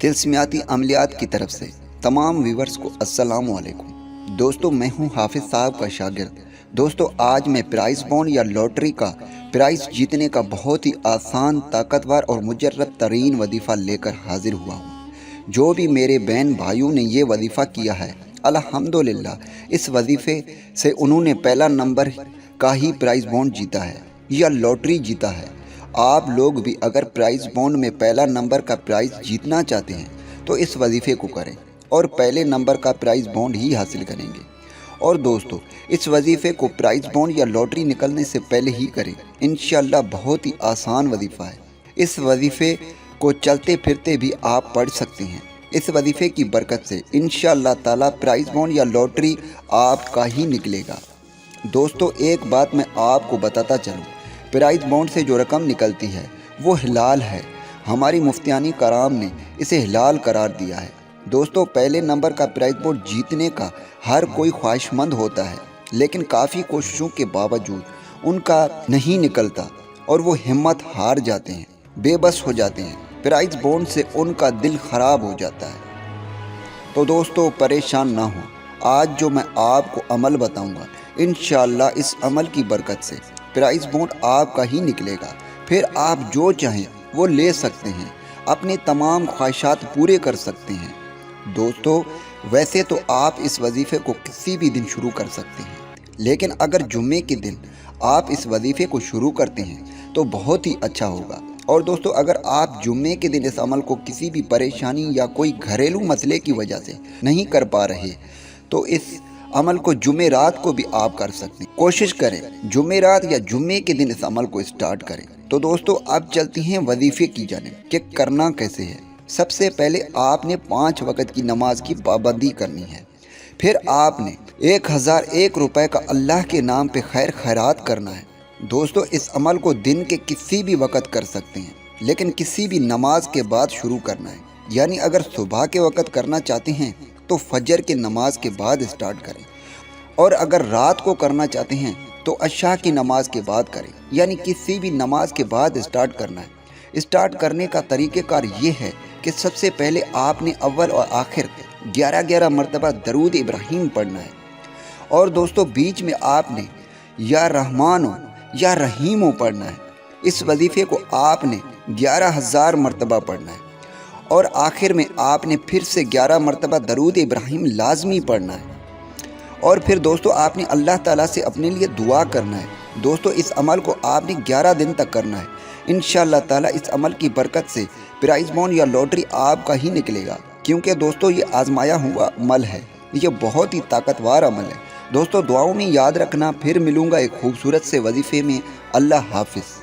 तिलस्मियाती अमलियात की तरफ से तमाम व्यूवर्स को अस्सलाम वालेकुम। दोस्तों, मैं हूं हाफिज़ साहब का शागिर्द। दोस्तों, आज मैं प्राइस बॉन्ड या लॉटरी का प्राइस जीतने का बहुत ही आसान, ताकतवर और मुजर्रब तरीन वजीफ़ा लेकर हाजिर हुआ हूं। जो भी मेरे बहन भाइयों ने ये वजीफ़ा किया है, अल्हम्दुलिल्लाह इस वजीफ़े से उन्होंने पहला नंबर का ही प्राइस बॉन्ड जीता है या लॉटरी जीता है। आप लोग भी अगर प्राइस बॉन्ड में पहला नंबर का प्राइज़ जीतना चाहते हैं तो इस वजीफ़े को करें और पहले नंबर का प्राइस बॉन्ड ही हासिल करेंगे। और दोस्तों, इस वजीफ़े को प्राइस बॉन्ड या लॉटरी निकलने से पहले ही करें। इंशाअल्लाह बहुत ही आसान वजीफ़ा है। इस वजीफ़े को चलते फिरते भी आप पढ़ सकते हैं। इस वजीफ़े की बरकत से इंशाअल्लाह ताला प्राइस बॉन्ड या लॉटरी आपका ही निकलेगा। दोस्तों, एक बात मैं आपको बताता चलूँ, प्राइस बॉन्ड से जो रकम निकलती है वो हिलाल है। हमारी मुफ्तियानी कराम ने इसे हिलाल करार दिया है। दोस्तों, पहले नंबर का प्राइस बॉन्ड जीतने का हर कोई ख्वाहिशमंद होता है, लेकिन काफ़ी कोशिशों के बावजूद उनका नहीं निकलता और वो हिम्मत हार जाते हैं, बेबस हो जाते हैं। प्राइस बॉन्ड से उनका दिल ख़राब हो जाता है। तो दोस्तों, परेशान ना हो। आज जो मैं आपको अमल बताऊंगा, इंशाअल्लाह इस अमल की बरकत से प्राइस बॉन्ड आपका ही निकलेगा। फिर आप जो चाहें वो ले सकते हैं, अपने तमाम ख्वाहिशात पूरे कर सकते हैं। दोस्तों, वैसे तो आप इस वजीफ़े को किसी भी दिन शुरू कर सकते हैं, लेकिन अगर जुम्मे के दिन आप इस वजीफ़े को शुरू करते हैं तो बहुत ही अच्छा होगा। और दोस्तों, अगर आप जुम्मे के दिन इस अमल को किसी भी परेशानी या कोई घरेलू मसले की वजह से नहीं कर पा रहे तो इस अमल को जुमे रात को भी आप कर सकते हैं। कोशिश करें जुमे रात या जुम्मे के दिन इस अमल को स्टार्ट करें। तो दोस्तों, अब चलती हैं वजीफ़े की जानिब कि करना कैसे है। सबसे पहले आपने 5 वक़्त की नमाज की पाबंदी करनी है। फिर आपने 1001 रुपये का अल्लाह के नाम पे खैर खैरात करना है। दोस्तों, इस अमल को दिन के किसी भी वक़्त कर सकते हैं, लेकिन किसी भी नमाज के बाद शुरू करना है। यानी अगर सुबह के वक़्त करना चाहते हैं तो फजर के नमाज के बाद स्टार्ट करें, और अगर रात को करना चाहते हैं तो अशा की नमाज के बाद करें। यानी किसी भी नमाज के बाद स्टार्ट करना है। स्टार्ट करने का तरीक़ेकार ये है कि सबसे पहले आपने अव्वल और आखिर 11-11 मरतबा दरूद इब्राहीम पढ़ना है। और दोस्तों, बीच में आपने या रहमानो या रहीमो पढ़ना है। इस वजीफ़े को आपने 11,000 मरतबा पढ़ना है और आखिर में आपने फिर से 11 मरतबा दरूद इब्राहीम लाजमी पढ़ना है। और फिर दोस्तों, आपने अल्लाह ताला से अपने लिए दुआ करना है। दोस्तों, इस अमल को आपने 11 दिन तक करना है। इंशाअल्लाह ताला इस अमल की बरकत से प्राइस बॉन्ड या लॉटरी आपका ही निकलेगा, क्योंकि दोस्तों ये आजमाया हुआ अमल है। ये बहुत ही ताकतवर अमल है। दोस्तों, दुआओं में याद रखना। फिर मिलूँगा एक खूबसूरत से वजीफ़े में। अल्लाह हाफिज़।